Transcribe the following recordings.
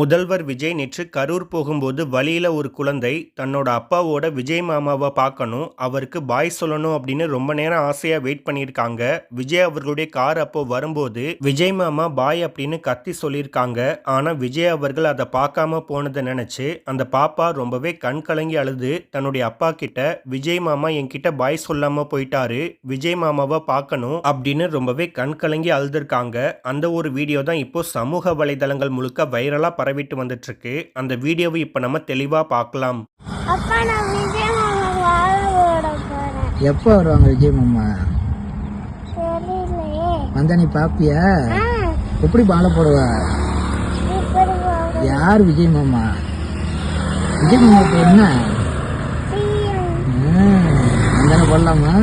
முதல்வர் விஜய் நேற்று கரூர் போகும்போது வழியில ஒரு குழந்தை தன்னோட அப்பாவோட விஜய் மாமாவை பார்க்கணும், அவருக்கு பாய் சொல்லணும் அப்படின்னு ரொம்ப நேரம் ஆசையா வெயிட் பண்ணியிருக்காங்க. விஜய் அவர்களுடைய கார் அப்போ வரும்போது விஜய் மாமா பாய் அப்படின்னு கத்தி சொல்லியிருக்காங்க. ஆனா விஜய் அவர்கள் அதை பார்க்காம போனதை நினைச்சு அந்த பாப்பா ரொம்பவே கண் கலங்கி அழுது தன்னுடைய அப்பா கிட்ட விஜய் மாமா என்கிட்ட பாய் சொல்லாம போயிட்டாரு, விஜய் மாமாவை பார்க்கணும் அப்படின்னு ரொம்பவே கண் கலங்கி அழுதுருக்காங்க. அந்த ஒரு வீடியோ தான் இப்போ சமூக வலைதளங்கள் முழுக்க வைரலா பரவிட்டு வந்துட்டு இருக்கு. அந்த வீடியோவை இப்ப நம்ம தெளிவா பார்க்கலாம். எப்ப வருவாங்க விஜய் மாமா? வந்தா நீ பாப்பியா? எப்படி மாலை போடுவ? யார் விஜய் மாமா? விஜய் மாமா என்ன வந்தானே போடலாமா?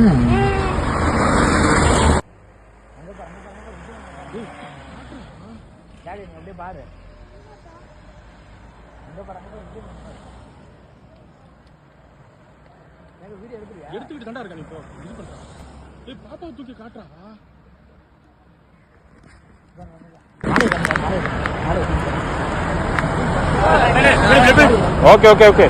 பாரு எடுத்துக்கிட்டு தாண்டா இருக்கா? இப்போ இது பண்றா, பாப்பாவை தூக்கி காட்டுறா. ஓகே ஓகே ஓகே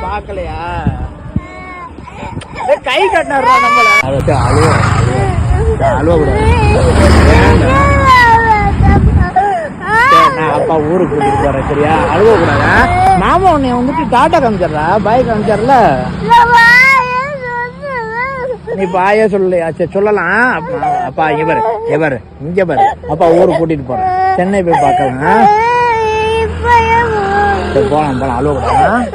பாக்கலையா? கை கட்டினா நம்மள அப்பா ஊருக்கு கூட்டிட்டு போறேன், சரியா? அழுவ கூடாது. மாமா உன்னை வந்துட்டு டாட்டா காமிச்சிடுறா, பாய் காமிச்சிடல. நீ பாயே சொல்லலையா? சரி சொல்லலாம். அப்பா இங்க பாரு, இங்க பாரு, அப்பா ஊருக்கு கூட்டிட்டு போறேன், சென்னை போய் பார்க்கலாம். போலாம் அழுவ கூடாது.